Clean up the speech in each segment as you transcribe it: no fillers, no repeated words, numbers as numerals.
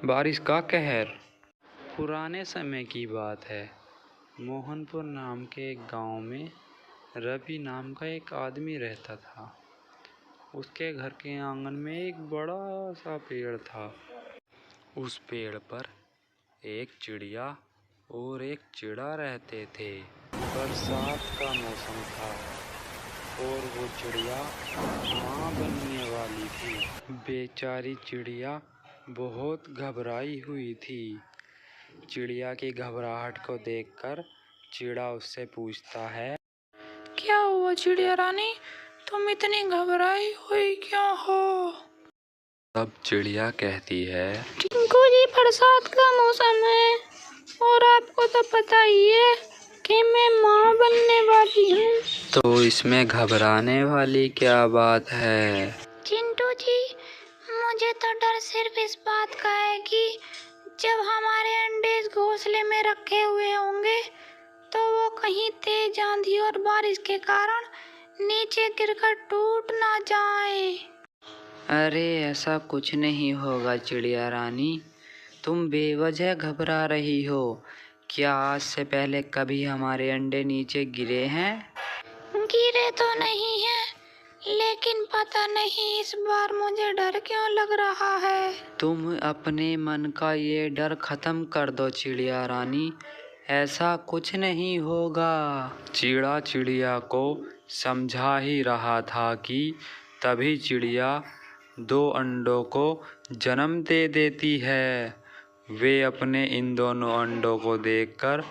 बारिश का कहर। पुराने समय की बात है। मोहनपुर नाम के एक गांव में रवि नाम का एक आदमी रहता था। उसके घर के आंगन में एक बड़ा सा पेड़ था। उस पेड़ पर एक चिड़िया और एक चिड़ा रहते थे। बरसात का मौसम था और वो चिड़िया माँ बनने वाली थी। बेचारी चिड़िया बहुत घबराई हुई थी। चिड़िया की घबराहट को देखकर चिड़ा उससे पूछता है, क्या हुआ चिड़िया रानी, तुम इतनी घबराई हुई क्यों हो? तब चिड़िया कहती है, टिंकू जी, बरसात का मौसम है और आपको तो पता ही है कि मैं माँ बनने वाली हूँ। तो इसमें घबराने वाली क्या बात है? चिंटू जी, मुझे तो डर सिर्फ इस बात का है कि जब हमारे अंडे इस घोंसले में रखे हुए होंगे तो वो कहीं तेज आंधी और बारिश के कारण नीचे गिरकर टूट ना जाए। अरे ऐसा कुछ नहीं होगा चिड़िया रानी, तुम बेवजह घबरा रही हो। क्या आज से पहले कभी हमारे अंडे नीचे गिरे हैं? गिरे तो नहीं है, लेकिन पता नहीं इस बार मुझे डर क्यों लग रहा है। तुम अपने मन का ये डर खत्म कर दो चिड़िया रानी, ऐसा कुछ नहीं होगा। चिड़ा चिड़िया को समझा ही रहा था कि तभी चिड़िया 2 अंडों को जन्म दे देती है। वे अपने इन दोनों अंडों को देखकर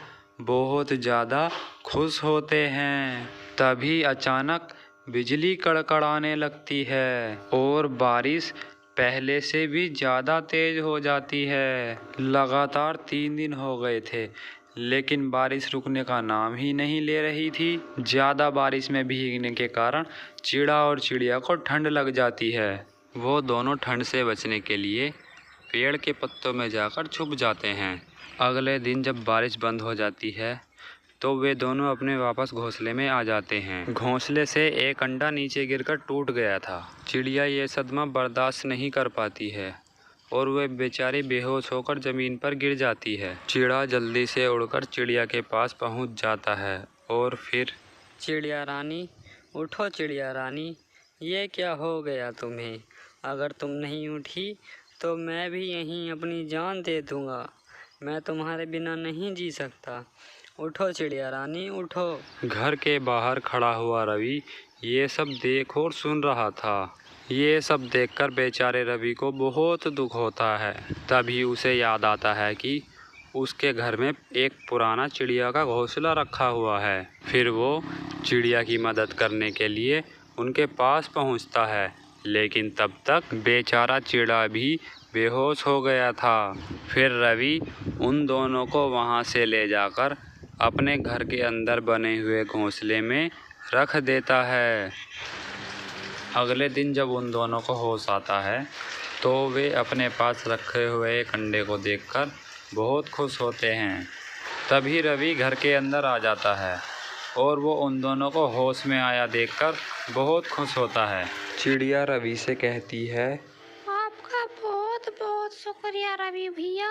बहुत ज़्यादा खुश होते हैं। तभी अचानक बिजली कड़कड़ाने लगती है और बारिश पहले से भी ज़्यादा तेज हो जाती है। लगातार 3 दिन हो गए थे, लेकिन बारिश रुकने का नाम ही नहीं ले रही थी। ज़्यादा बारिश में भीगने के कारण चिड़ा और चिड़िया को ठंड लग जाती है। वो दोनों ठंड से बचने के लिए पेड़ के पत्तों में जाकर छुप जाते हैं। अगले दिन जब बारिश बंद हो जाती है तो वे दोनों अपने वापस घोंसले में आ जाते हैं। घोंसले से एक अंडा नीचे गिरकर टूट गया था। चिड़िया ये सदमा बर्दाश्त नहीं कर पाती है और वे बेचारी बेहोश होकर ज़मीन पर गिर जाती है। चिड़ा जल्दी से उड़कर चिड़िया के पास पहुंच जाता है और फिर, चिड़िया रानी, उठो चिड़िया रानी, ये क्या हो गया तुम्हें? अगर तुम नहीं उठी तो मैं भी यहीं अपनी जान दे दूँगा। मैं तुम्हारे बिना नहीं जी सकता। उठो चिड़िया रानी, उठो। घर के बाहर खड़ा हुआ रवि ये सब देख और सुन रहा था। ये सब देखकर बेचारे रवि को बहुत दुख होता है। तभी उसे याद आता है कि उसके घर में एक पुराना चिड़िया का घोंसला रखा हुआ है। फिर वो चिड़िया की मदद करने के लिए उनके पास पहुंचता है, लेकिन तब तक बेचारा चिड़ा भी बेहोश हो गया था। फिर रवि उन दोनों को वहां से ले जाकर अपने घर के अंदर बने हुए घोंसले में रख देता है। अगले दिन जब उन दोनों को होश आता है तो वे अपने पास रखे हुए एक अंडे को देखकर बहुत खुश होते हैं। तभी रवि घर के अंदर आ जाता है और वो उन दोनों को होश में आया देखकर बहुत खुश होता है। चिड़िया रवि से कहती है, आपका बहुत बहुत शुक्रिया रवि भैया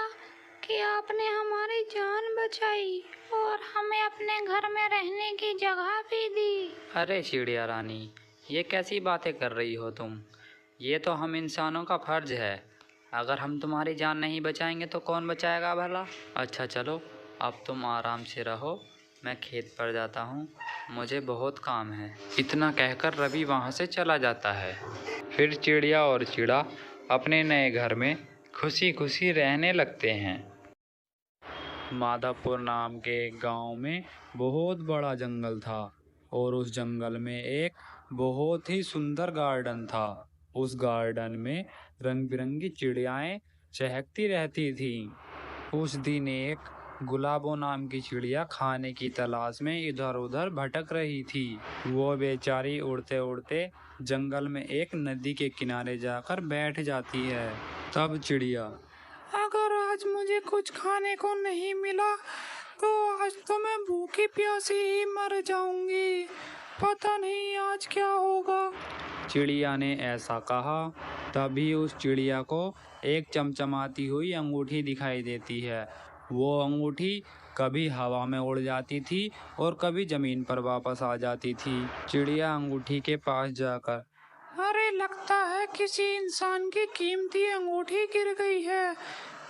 कि आपने हमारी जान बचाई और हमें अपने घर में रहने की जगह भी दी। अरे चिड़िया रानी, ये कैसी बातें कर रही हो तुम? ये तो हम इंसानों का फर्ज है। अगर हम तुम्हारी जान नहीं बचाएंगे तो कौन बचाएगा भला? अच्छा चलो, अब तुम आराम से रहो, मैं खेत पर जाता हूँ, मुझे बहुत काम है। इतना कहकर रवि वहाँ से चला जाता है। फिर चिड़िया और चिड़ा अपने नए घर में खुशी खुशी रहने लगते हैं। माधवपुर नाम के एक गांव में बहुत बड़ा जंगल था और उस जंगल में एक बहुत ही सुंदर गार्डन था। उस गार्डन में रंग बिरंगी चिड़ियाएं चहकती रहती थीं। उस दिन एक गुलाबो नाम की चिड़िया खाने की तलाश में इधर उधर भटक रही थी। वो बेचारी उड़ते उड़ते जंगल में एक नदी के किनारे जाकर बैठ जाती है। तब चिड़िया, अगर आज मुझे कुछ खाने को नहीं मिला तो आज तो मैं भूखी प्यासी ही मर जाऊंगी। पता नहीं आज क्या होगा। चिड़िया ने ऐसा कहा। तभी उस चिड़िया को एक चमचमाती हुई अंगूठी दिखाई देती है। वो अंगूठी कभी हवा में उड़ जाती थी और कभी जमीन पर वापस आ जाती थी। चिड़िया अंगूठी के पास जाकर, अरे लगता है किसी इंसान की कीमती अंगूठी गिर गई है,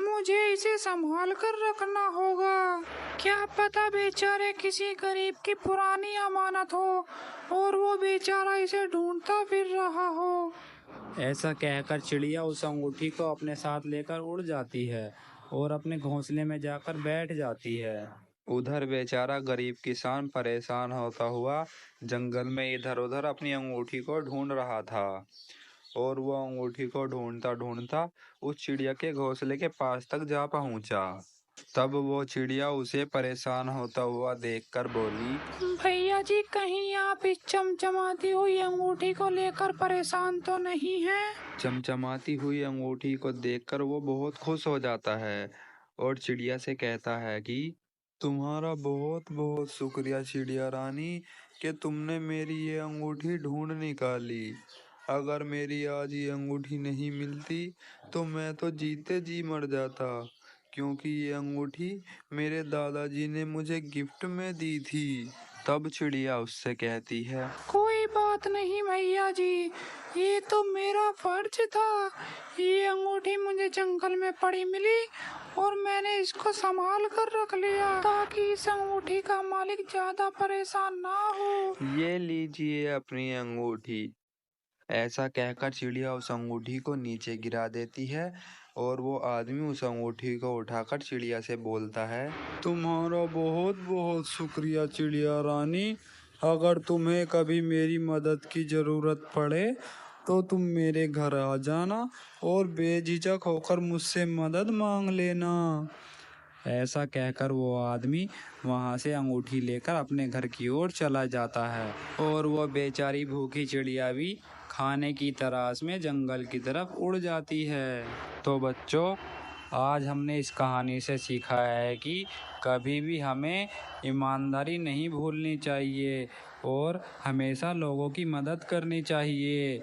मुझे इसे संभाल कर रखना होगा। क्या पता बेचारे किसी गरीब की पुरानी अमानत हो और वो बेचारा इसे ढूंढता फिर रहा हो। ऐसा कहकर चिड़िया उस अंगूठी को अपने साथ लेकर उड़ जाती है और अपने घोंसले में जाकर बैठ जाती है। उधर बेचारा गरीब किसान परेशान होता हुआ जंगल में इधर उधर अपनी अंगूठी को ढूंढ रहा था और वो अंगूठी को ढूंढता ढूंढता उस चिड़िया के घोंसले के पास तक जा पहुंचा। तब वो चिड़िया उसे परेशान होता हुआ देखकर बोली, भैया जी, कहीं आप इस चमचमाती हुई अंगूठी को लेकर परेशान तो नहीं हैं? चमचमाती हुई अंगूठी को देखकर वो बहुत खुश हो जाता है और चिड़िया से कहता है कि तुम्हारा बहुत बहुत शुक्रिया चिड़िया रानी कि तुमने मेरी ये अंगूठी ढूंढ निकाली। अगर मेरी आज ये अंगूठी नहीं मिलती तो मैं तो जीते जी मर जाता, क्योंकि ये अंगूठी मेरे दादाजी ने मुझे गिफ्ट में दी थी। तब चिड़िया उससे कहती है, कोई बात नहीं भैया जी, ये तो मेरा फर्ज था। ये अंगूठी मुझे जंगल में पड़ी मिली और मैंने इसको संभाल कर रख लिया ताकि इस अंगूठी का मालिक ज्यादा परेशान ना हो। ये लीजिए अपनी अंगूठी। ऐसा कहकर चिड़िया उस अंगूठी को नीचे गिरा देती है और वो आदमी उस अंगूठी को उठाकर चिड़िया से बोलता है, तुम्हारा बहुत बहुत शुक्रिया चिड़िया रानी। अगर तुम्हें कभी मेरी मदद की ज़रूरत पड़े तो तुम मेरे घर आ जाना और बेझिझक होकर मुझसे मदद मांग लेना। ऐसा कहकर वो आदमी वहाँ से अंगूठी लेकर अपने घर की ओर चला जाता है और वो बेचारी भूखी चिड़िया भी खाने की तलाश में जंगल की तरफ उड़ जाती है। तो बच्चों, आज हमने इस कहानी से सीखा है कि कभी भी हमें ईमानदारी नहीं भूलनी चाहिए और हमेशा लोगों की मदद करनी चाहिए।